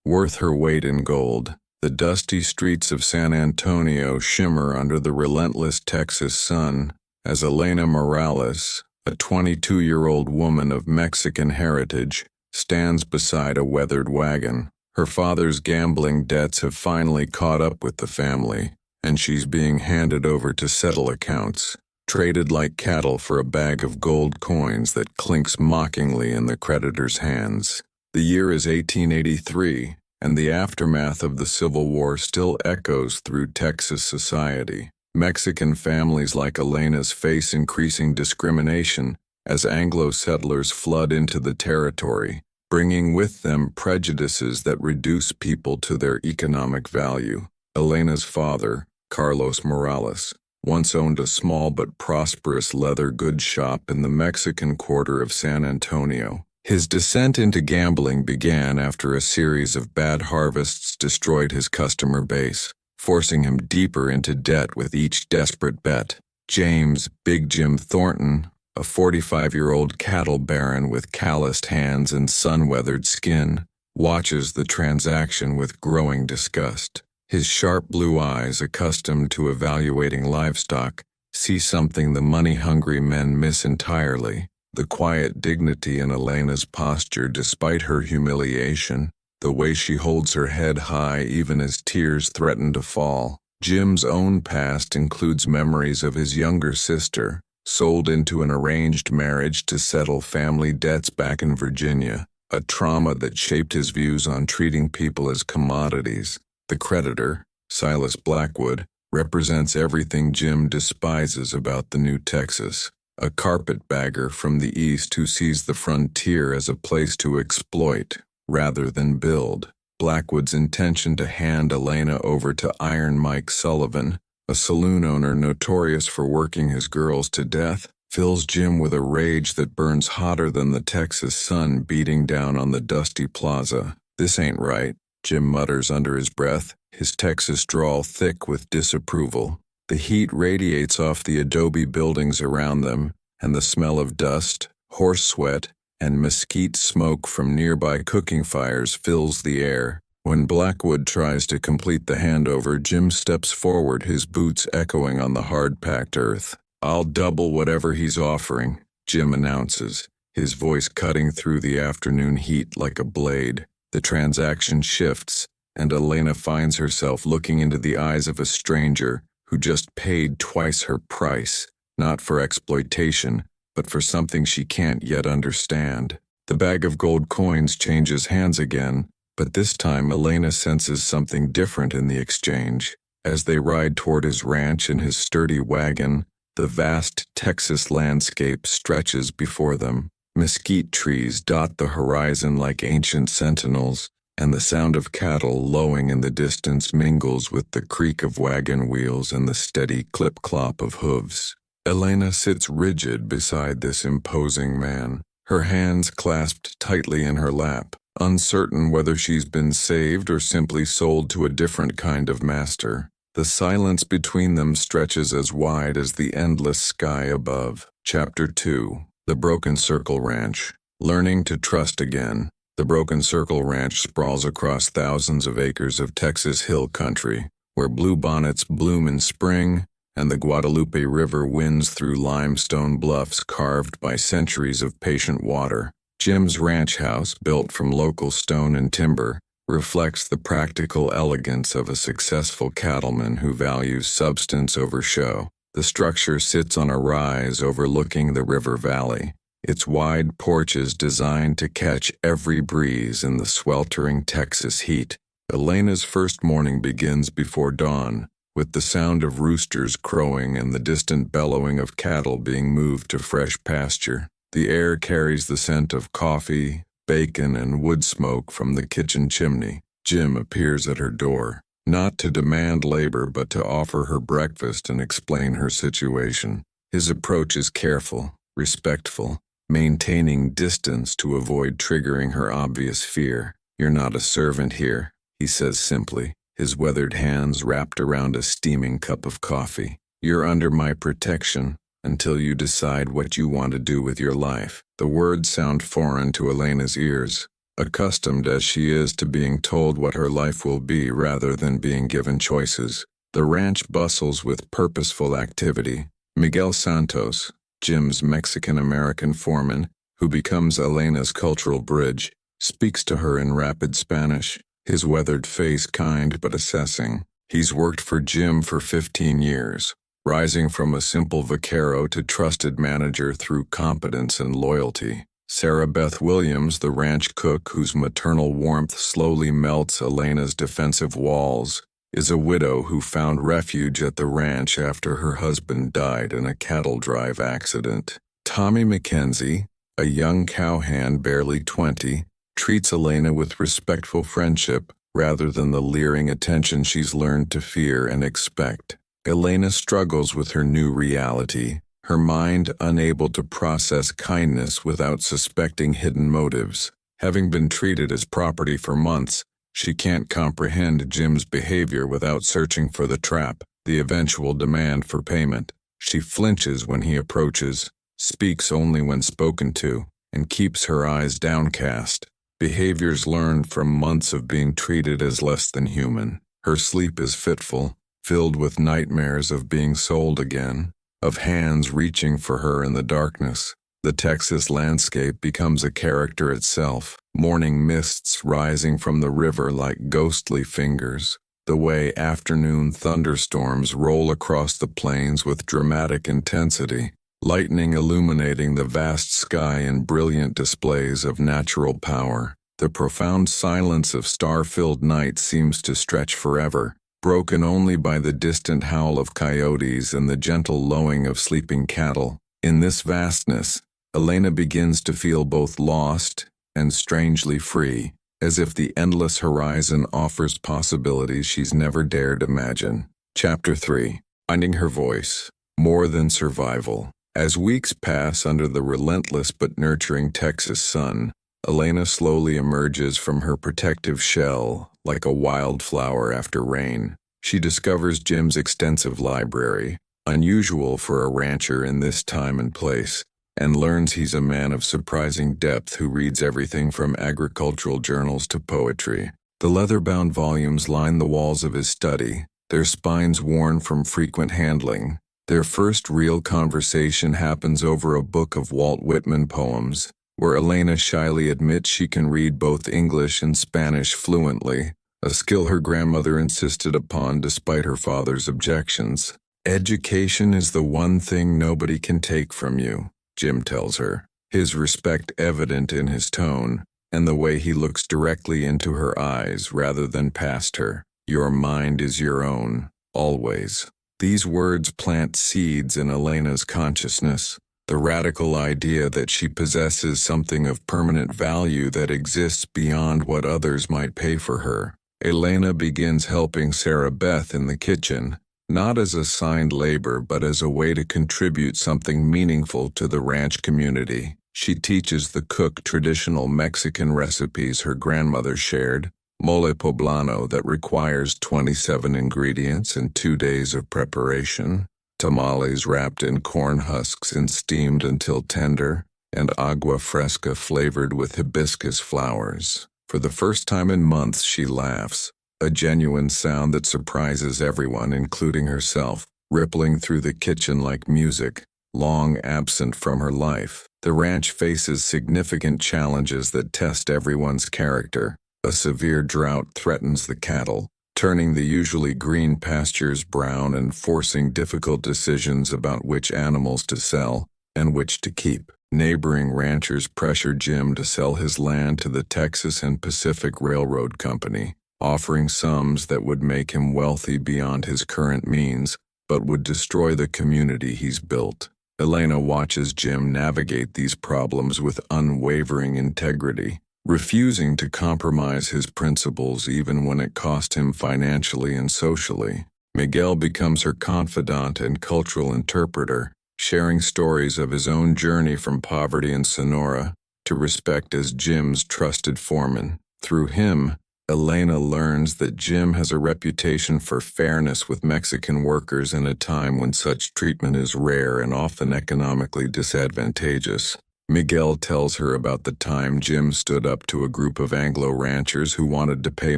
worth her weight in gold. The dusty streets of San Antonio shimmer under the relentless Texas sun as Elena Morales, a 22-year-old woman of Mexican heritage, stands beside a weathered wagon. Her father's gambling debts have finally caught up with the family, and she's being handed over to settle accounts, traded like cattle for a bag of gold coins that clinks mockingly in the creditor's hands. The year is 1883, and the aftermath of the Civil War still echoes through Texas society. Mexican families like Elena's face increasing discrimination as Anglo settlers flood into the territory, bringing with them prejudices that reduce people to their economic value. Elena's father, Carlos Morales, once owned a small but prosperous leather goods shop in the Mexican quarter of San Antonio. His descent into gambling began after a series of bad harvests destroyed his customer base, forcing him deeper into debt with each desperate bet. James "Big Jim" Thornton, a 45-year-old cattle baron with calloused hands and sun-weathered skin, watches the transaction with growing disgust. His sharp blue eyes, accustomed to evaluating livestock, see something the money-hungry men miss entirely: the quiet dignity in Elena's posture despite her humiliation, the way she holds her head high even as tears threaten to fall. Jim's own past includes memories of his younger sister, sold into an arranged marriage to settle family debts back in Virginia, a trauma that shaped his views on treating people as commodities. The creditor, Silas Blackwood, represents everything Jim despises about the new Texas. A carpetbagger from the East who sees the frontier as a place to exploit rather than build. Blackwood's intention to hand Elena over to Iron Mike Sullivan, a saloon owner notorious for working his girls to death, fills Jim with a rage that burns hotter than the Texas sun beating down on the dusty plaza. "This ain't right," Jim mutters under his breath, his Texas drawl thick with disapproval. The heat radiates off the adobe buildings around them, and the smell of dust, horse sweat, and mesquite smoke from nearby cooking fires fills the air. When Blackwood tries to complete the handover, Jim steps forward, his boots echoing on the hard-packed earth. "I'll double whatever he's offering," Jim announces, his voice cutting through the afternoon heat like a blade. The transaction shifts, and Elena finds herself looking into the eyes of a stranger who just paid twice her price, not for exploitation, but for something she can't yet understand. The bag of gold coins changes hands again, but this time Elena senses something different in the exchange. As they ride toward his ranch in his sturdy wagon, the vast Texas landscape stretches before them. Mesquite trees dot the horizon like ancient sentinels, and the sound of cattle lowing in the distance mingles with the creak of wagon wheels and the steady clip-clop of hooves. Elena sits rigid beside this imposing man, her hands clasped tightly in her lap, uncertain whether she's been saved or simply sold to a different kind of master. The silence between them stretches as wide as the endless sky above. Chapter 2. The Broken Circle Ranch. Learning to trust again. The Broken Circle Ranch sprawls across thousands of acres of Texas hill country, where bluebonnets bloom in spring and the Guadalupe River winds through limestone bluffs carved by centuries of patient water. Jim's ranch house, built from local stone and timber, reflects the practical elegance of a successful cattleman who values substance over show. The structure sits on a rise overlooking the river valley, its wide porches designed to catch every breeze in the sweltering Texas heat. Elena's first morning begins before dawn, with the sound of roosters crowing and the distant bellowing of cattle being moved to fresh pasture. The air carries the scent of coffee, bacon, and wood smoke from the kitchen chimney. Jim appears at her door, not to demand labor but to offer her breakfast and explain her situation. His approach is careful, respectful, maintaining distance to avoid triggering her obvious fear. "You're not a servant here," he says simply, his weathered hands wrapped around a steaming cup of coffee. "You're under my protection until you decide what you want to do with your life." The words sound foreign to Elena's ears. accustomed as she is to being told what her life will be rather than being given choices. The ranch bustles with purposeful activity. Miguel Santos, Jim's Mexican-American foreman, who becomes Elena's cultural bridge, speaks to her in rapid Spanish, his weathered face kind but assessing. He's worked for Jim for 15 years, rising from a simple vaquero to trusted manager through competence and loyalty. Sarah Beth Williams, the ranch cook whose maternal warmth slowly melts Elena's defensive walls, is a widow who found refuge at the ranch after her husband died in a cattle drive accident. Tommy McKenzie, a young cowhand barely 20, treats Elena with respectful friendship rather than the leering attention she's learned to fear and expect. Elena struggles with her new reality, her mind unable to process kindness without suspecting hidden motives. Having been treated as property for months, she can't comprehend Jim's behavior without searching for the trap, the eventual demand for payment. She flinches when he approaches, speaks only when spoken to, and keeps her eyes downcast. Behaviors learned from months of being treated as less than human. Her sleep is fitful, filled with nightmares of being sold again, of hands reaching for her in the darkness. The Texas landscape becomes a character itself, morning mists rising from the river like ghostly fingers, the way afternoon thunderstorms roll across the plains with dramatic intensity, lightning illuminating the vast sky in brilliant displays of natural power. The profound silence of star-filled night seems to stretch forever, broken only by the distant howl of coyotes and the gentle lowing of sleeping cattle. In this vastness, Elena begins to feel both lost and strangely free, as if the endless horizon offers possibilities she's never dared imagine. Chapter 3. Finding her voice. More than survival. As weeks pass under the relentless but nurturing Texas sun, Elena slowly emerges from her protective shell like a wildflower after rain. She discovers Jim's extensive library, unusual for a rancher in this time and place, and learns he's a man of surprising depth who reads everything from agricultural journals to poetry. The leather-bound volumes line the walls of his study, their spines worn from frequent handling. Their first real conversation happens over a book of Walt Whitman poems, where Elena shyly admits she can read both English and Spanish fluently, a skill her grandmother insisted upon despite her father's objections. "Education is the one thing nobody can take from you," Jim tells her, his respect evident in his tone, and the way he looks directly into her eyes rather than past her. "Your mind is your own, always." These words plant seeds in Elena's consciousness, the radical idea that she possesses something of permanent value that exists beyond what others might pay for her. Elena begins helping Sarah Beth in the kitchen, not as assigned labor but as a way to contribute something meaningful to the ranch community. She teaches the cook traditional Mexican recipes her grandmother shared, mole poblano that requires 27 ingredients and 2 days of preparation, tamales wrapped in corn husks and steamed until tender, and agua fresca flavored with hibiscus flowers. For the first time in months she laughs, a genuine sound that surprises everyone, including herself, rippling through the kitchen like music, long absent from her life. The ranch faces significant challenges that test everyone's character. A severe drought threatens the cattle, turning the usually green pastures brown and forcing difficult decisions about which animals to sell and which to keep. Neighboring ranchers pressure Jim to sell his land to the Texas and Pacific Railroad Company, offering sums that would make him wealthy beyond his current means, but would destroy the community he's built. Elena watches Jim navigate these problems with unwavering integrity, refusing to compromise his principles even when it cost him financially and socially. Miguel becomes her confidant and cultural interpreter, sharing stories of his own journey from poverty in Sonora to respect as Jim's trusted foreman. Through him, Elena learns that Jim has a reputation for fairness with Mexican workers in a time when such treatment is rare and often economically disadvantageous. Miguel tells her about the time Jim stood up to a group of Anglo ranchers who wanted to pay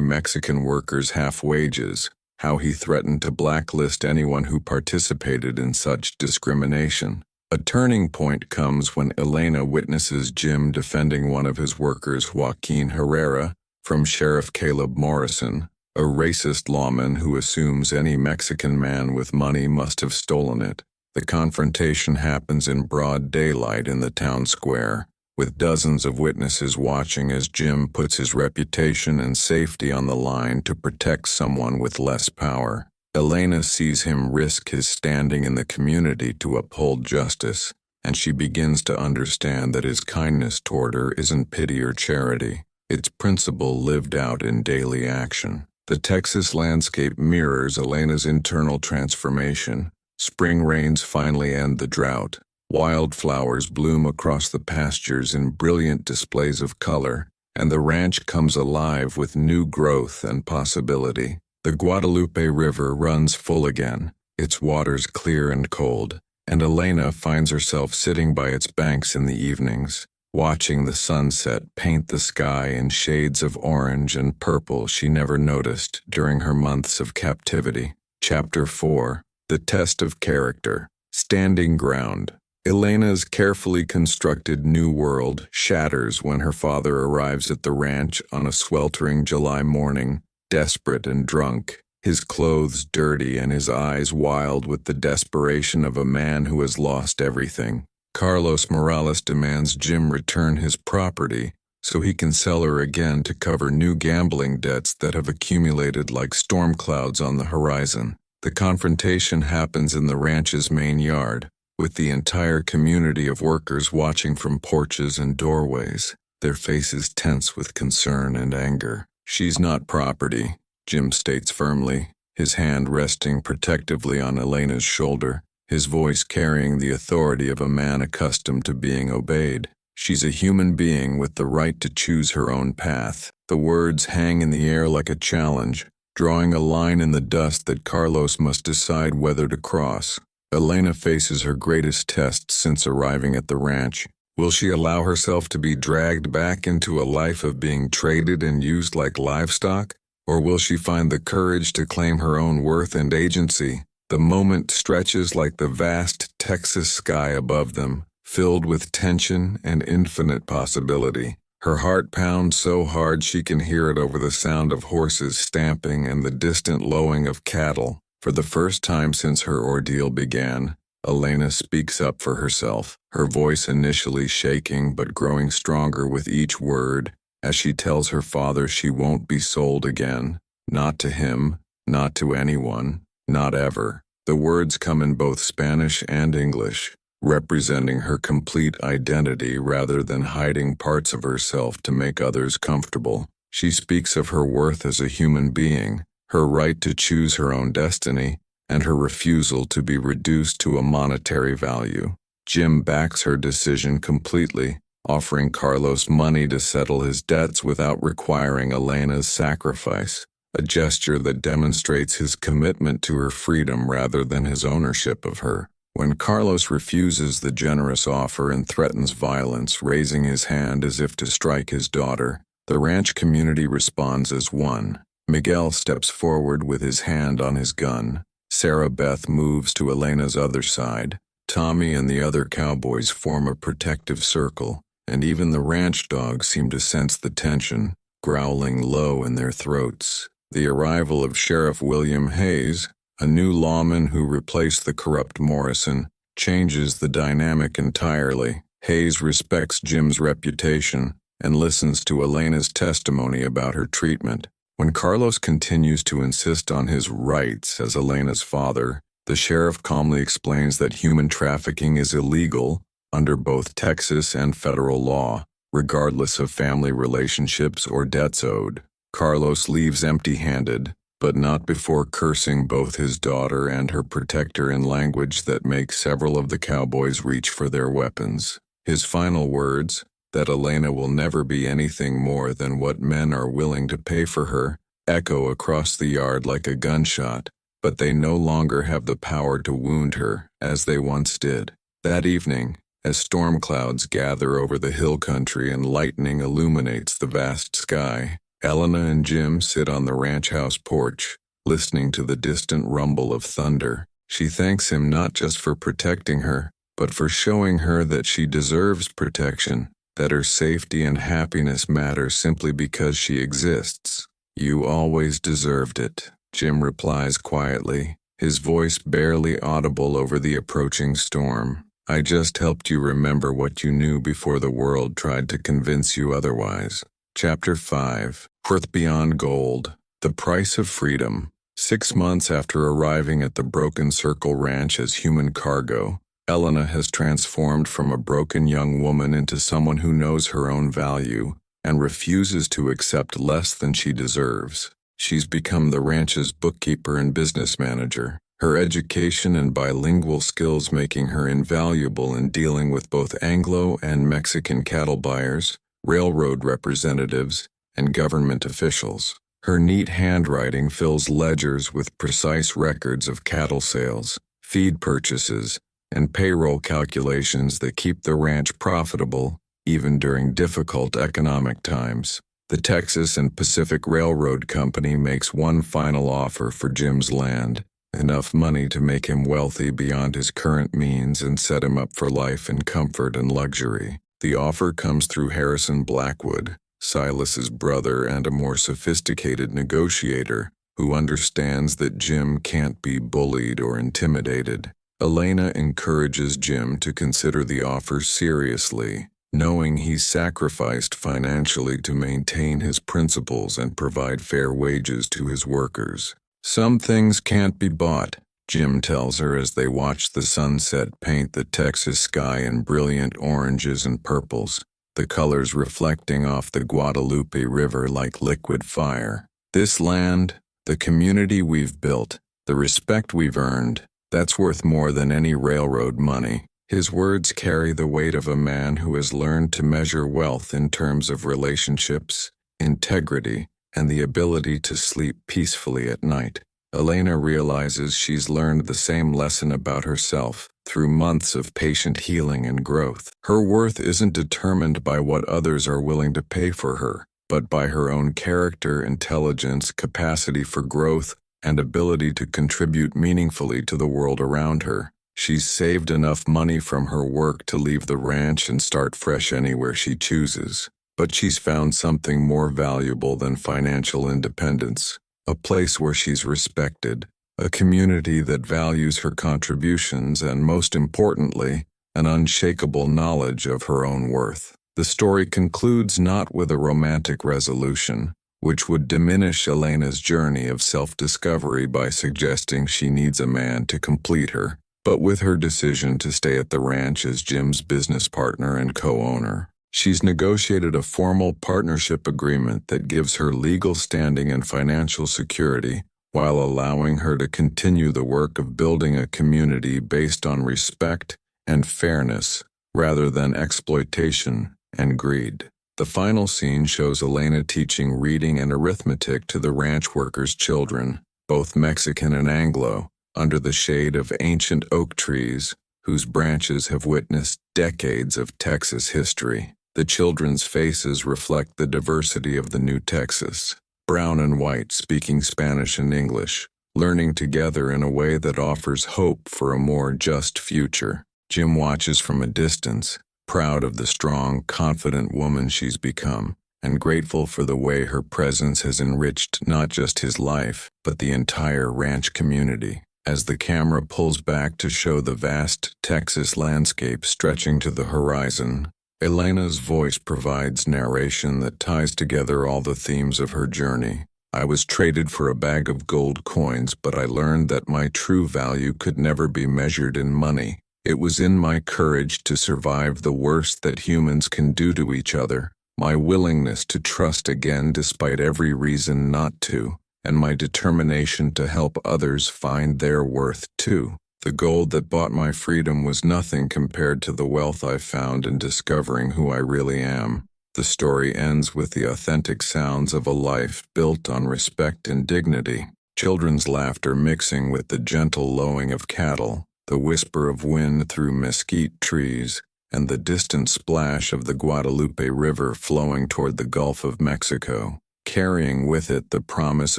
Mexican workers half wages, how he threatened to blacklist anyone who participated in such discrimination. A turning point comes when Elena witnesses Jim defending one of his workers, Joaquin Herrera, from Sheriff Caleb Morrison, a racist lawman who assumes any Mexican man with money must have stolen it. The confrontation happens in broad daylight in the town square, with dozens of witnesses watching as Jim puts his reputation and safety on the line to protect someone with less power. Elena sees him risk his standing in the community to uphold justice, and she begins to understand that his kindness toward her isn't pity or charity. It's principle lived out in daily action. The Texas landscape mirrors Elena's internal transformation. Spring rains finally end the drought. Wildflowers bloom across the pastures in brilliant displays of color, and the ranch comes alive with new growth and possibility. The Guadalupe River runs full again, its waters clear and cold, and Elena finds herself sitting by its banks in the evenings, watching the sunset paint the sky in shades of orange and purple she never noticed during her months of captivity. Chapter 4. The Test of Character. Standing Ground. Elena's carefully constructed new world shatters when her father arrives at the ranch on a sweltering July morning, desperate and drunk, his clothes dirty and his eyes wild with the desperation of a man who has lost everything. Carlos Morales demands Jim return his property so he can sell her again to cover new gambling debts that have accumulated like storm clouds on the horizon. The confrontation happens in the ranch's main yard, with the entire community of workers watching from porches and doorways, their faces tense with concern and anger. "She's not property," Jim states firmly, his hand resting protectively on Elena's shoulder, his voice carrying the authority of a man accustomed to being obeyed. "She's a human being with the right to choose her own path." The words hang in the air like a challenge, drawing a line in the dust that Carlos must decide whether to cross. Elena faces her greatest test since arriving at the ranch. Will she allow herself to be dragged back into a life of being traded and used like livestock? Or will she find the courage to claim her own worth and agency? The moment stretches like the vast Texas sky above them, filled with tension and infinite possibility. Her heart pounds so hard she can hear it over the sound of horses stamping and the distant lowing of cattle. For the first time since her ordeal began, Elena speaks up for herself, her voice initially shaking but growing stronger with each word, as she tells her father she won't be sold again. Not to him, not to anyone, not ever. The words come in both Spanish and English, representing her complete identity rather than hiding parts of herself to make others comfortable. She speaks of her worth as a human being, her right to choose her own destiny, and her refusal to be reduced to a monetary value. Jim backs her decision completely, offering Carlos money to settle his debts without requiring Elena's sacrifice, a gesture that demonstrates his commitment to her freedom rather than his ownership of her. When Carlos refuses the generous offer and threatens violence, raising his hand as if to strike his daughter, the ranch community responds as one. Miguel steps forward with his hand on his gun. Sarah Beth moves to Elena's other side. Tommy and the other cowboys form a protective circle, and even the ranch dogs seem to sense the tension, growling low in their throats. The arrival of Sheriff William Hayes, a new lawman who replaced the corrupt Morrison, changes the dynamic entirely. Hayes respects Jim's reputation and listens to Elena's testimony about her treatment. When Carlos continues to insist on his rights as Elena's father, the sheriff calmly explains that human trafficking is illegal under both Texas and federal law, regardless of family relationships or debts owed. Carlos leaves empty-handed, but not before cursing both his daughter and her protector in language that makes several of the cowboys reach for their weapons. His final words, that Elena will never be anything more than what men are willing to pay for her, echo across the yard like a gunshot, but they no longer have the power to wound her, as they once did. That evening, as storm clouds gather over the hill country and lightning illuminates the vast sky. Elena and Jim sit on the ranch house porch, listening to the distant rumble of thunder. She thanks him not just for protecting her, but for showing her that she deserves protection, that her safety and happiness matter simply because she exists. "You always deserved it," Jim replies quietly, his voice barely audible over the approaching storm. "I just helped you remember what you knew before the world tried to convince you otherwise." Chapter 5. Worth Beyond Gold. The Price of Freedom. 6 months after arriving at the Broken Circle Ranch as human cargo, Elena has transformed from a broken young woman into someone who knows her own value and refuses to accept less than she deserves. She's become the ranch's bookkeeper and business manager, her education and bilingual skills making her invaluable in dealing with both Anglo and Mexican cattle buyers, railroad representatives, and government officials. Her neat handwriting fills ledgers with precise records of cattle sales, feed purchases, and payroll calculations that keep the ranch profitable even during difficult economic times. The Texas and Pacific Railroad Company makes one final offer for Jim's land, enough money to make him wealthy beyond his current means and set him up for life in comfort and luxury. The offer comes through Harrison Blackwood, Silas's brother and a more sophisticated negotiator who understands that Jim can't be bullied or intimidated. Elena encourages Jim to consider the offer seriously, knowing he's sacrificed financially to maintain his principles and provide fair wages to his workers. "Some things can't be bought," Jim tells her as they watch the sunset paint the Texas sky in brilliant oranges and purples, the colors reflecting off the Guadalupe River like liquid fire. "This land, the community we've built, the respect we've earned, that's worth more than any railroad money." His words carry the weight of a man who has learned to measure wealth in terms of relationships, integrity, and the ability to sleep peacefully at night. Elena realizes she's learned the same lesson about herself through months of patient healing and growth. Her worth isn't determined by what others are willing to pay for her, but by her own character, intelligence, capacity for growth, and ability to contribute meaningfully to the world around her. She's saved enough money from her work to leave the ranch and start fresh anywhere she chooses. But she's found something more valuable than financial independence, a place where she's respected, a community that values her contributions, and most importantly, an unshakable knowledge of her own worth. The story concludes not with a romantic resolution, which would diminish Elena's journey of self-discovery by suggesting she needs a man to complete her, but with her decision to stay at the ranch as Jim's business partner and co-owner. She's negotiated a formal partnership agreement that gives her legal standing and financial security, while allowing her to continue the work of building a community based on respect and fairness, rather than exploitation and greed. The final scene shows Elena teaching reading and arithmetic to the ranch workers' children, both Mexican and Anglo, under the shade of ancient oak trees whose branches have witnessed decades of Texas history. The children's faces reflect the diversity of the new Texas, brown and white, speaking Spanish and English, learning together in a way that offers hope for a more just future. Jim watches from a distance, proud of the strong, confident woman she's become, and grateful for the way her presence has enriched not just his life, but the entire ranch community. As the camera pulls back to show the vast Texas landscape stretching to the horizon, Elena's voice provides narration that ties together all the themes of her journey. "I was traded for a bag of gold coins, but I learned that my true value could never be measured in money. It was in my courage to survive the worst that humans can do to each other, my willingness to trust again despite every reason not to, and my determination to help others find their worth too. The gold that bought my freedom was nothing compared to the wealth I found in discovering who I really am." The story ends with the authentic sounds of a life built on respect and dignity, children's laughter mixing with the gentle lowing of cattle, the whisper of wind through mesquite trees, and the distant splash of the Guadalupe River flowing toward the Gulf of Mexico, carrying with it the promise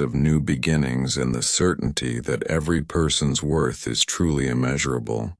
of new beginnings and the certainty that every person's worth is truly immeasurable.